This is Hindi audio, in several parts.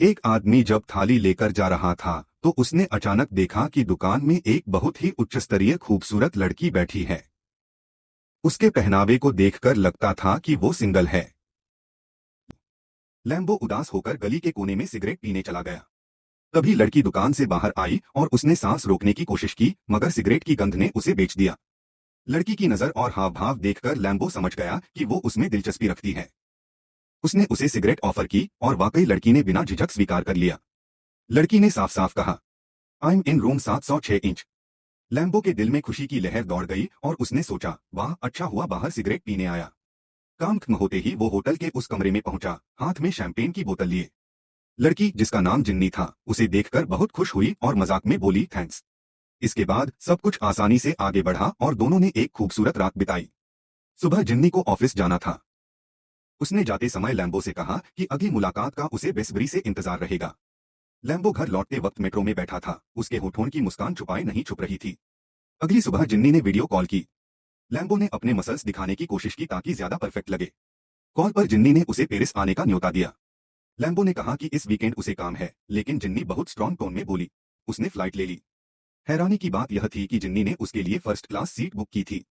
एक आदमी जब थाली लेकर जा रहा था तो उसने अचानक देखा कि दुकान में एक बहुत ही उच्च स्तरीय खूबसूरत लड़की बैठी है। उसके पहनावे को देखकर लगता था कि वो सिंगल है। लैम्बो उदास होकर गली के कोने में सिगरेट पीने चला गया। तभी लड़की दुकान से बाहर आई और उसने सांस रोकने की कोशिश की, मगर सिगरेट की गंध ने उसे बेच दिया। लड़की की नजर और हाव भाव देखकर लैम्बो समझ गया कि वो उसमें दिलचस्पी रखती है। उसने उसे सिगरेट ऑफर की और वाकई लड़की ने बिना झिझक स्वीकार कर लिया। लड़की ने साफ साफ कहा, I am in room 706 inch. Lambo के दिल में खुशी की लहर दौड़ गई और उसने सोचा, वाह, अच्छा हुआ बाहर सिगरेट पीने आया। काम खत्म होते ही वो होटल के उस कमरे में पहुंचा, हाथ में शैंपेन की बोतल लिए। लड़की, जिसका नाम जिन्नी था, उसे देखकर बहुत खुश हुई और मजाक में बोली, थैंक्स। इसके बाद सब कुछ आसानी से आगे बढ़ा और दोनों ने एक खूबसूरत रात बिताई। सुबह जिन्नी को ऑफिस जाना था। उसने जाते समय लैम्बो से कहा कि अगली मुलाकात का उसे बेसब्री से इंतजार रहेगा। लैम्बो घर लौटते वक्त मेट्रो में बैठा था, उसके होठों की मुस्कान छुपाए नहीं छुप रही थी। अगली सुबह जिन्नी ने वीडियो कॉल की। लैम्बो ने अपने मसल्स दिखाने की कोशिश की ताकि ज्यादा परफेक्ट लगे। कॉल पर जिन्नी ने उसे पेरिस आने का न्योता दिया। लैम्बो ने कहा कि इस वीकेंड उसे काम है, लेकिन जिन्नी बहुत स्ट्रॉन्ग टोन में बोली। उसने फ्लाइट ले ली। हैरानी की बात यह थी कि जिन्नी ने उसके लिए फर्स्ट क्लास सीट बुक की थी।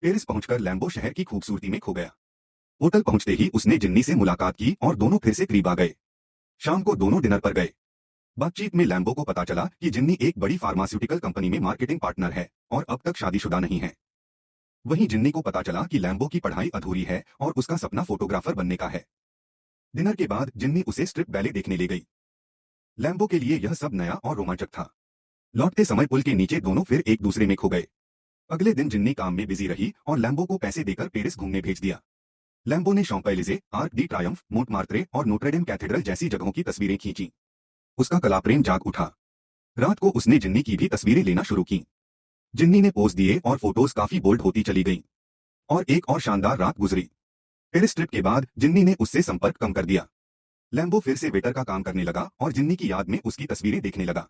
पेरिस पहुंचकर लैम्बो शहर की खूबसूरती में खो गया। होटल पहुंचते ही उसने जिन्नी से मुलाकात की और दोनों फिर से करीब आ गए। शाम को दोनों डिनर पर गए। बातचीत में लैम्बो को पता चला कि जिन्नी एक बड़ी फार्मास्यूटिकल कंपनी में मार्केटिंग पार्टनर है और अब तक शादीशुदा नहीं है। वहीं जिन्नी को पता चला कि लैम्बो की पढ़ाई अधूरी है और उसका सपना फोटोग्राफर बनने का है। डिनर के बाद जिन्नी उसे स्ट्रिप बैले देखने ले गई। लैम्बो के लिए यह सब नया और रोमांचक था। लौटते समय पुल के नीचे दोनों फिर एक दूसरे में खो गए। अगले दिन जिन्नी काम में बिजी रही और लैम्बो को पैसे देकर पेरिस घूमने भेज दिया। लैम्बो ने शॉम्पेलिजे, आर्क डी ट्रायम्फ, मोंटमार्त्रे और नोट्रेडेम कैथेड्रल जैसी जगहों की तस्वीरें खींची। उसका कला प्रेम जाग उठा। रात को उसने जिन्नी की भी तस्वीरें लेना शुरू की। जिन्नी ने पोज दिए और फोटोज काफी बोल्ड होती चली गईं। और एक और शानदार रात गुजरी। पेरिस ट्रिप के बाद जिन्नी ने उससे संपर्क कम कर दिया। लैम्बो फिर से वेटर का काम करने लगा और जिन्नी की याद में उसकी तस्वीरें देखने लगा।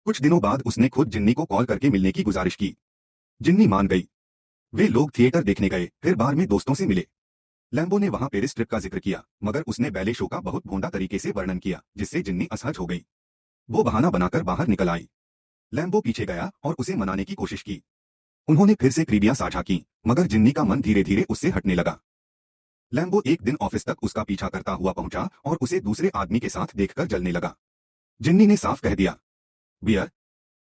कुछ दिनों बाद उसने खुद जिन्नी को कॉल करके मिलने की गुजारिश की। जिन्नी मान गई। वे लोग थिएटर देखने गए, फिर बार में दोस्तों से मिले। लैम्बो ने वहां पेरिस ट्रिप का जिक्र किया, मगर उसने बैले शो का बहुत भोंडा तरीके से वर्णन किया, जिससे जिन्नी असहज हो गई। वो बहाना बनाकर बाहर निकल आई। लैम्बो पीछे गया और उसे मनाने की कोशिश की। उन्होंने फिर से क्रीबियां साझा की, मगर जिन्नी का मन धीरे धीरे उससे हटने लगा। लैम्बो एक दिन ऑफिस तक उसका पीछा करता हुआ पहुंचा और उसे दूसरे आदमी के साथ देखकर जलने लगा। जिन्नी ने साफ कह दिया, बियर,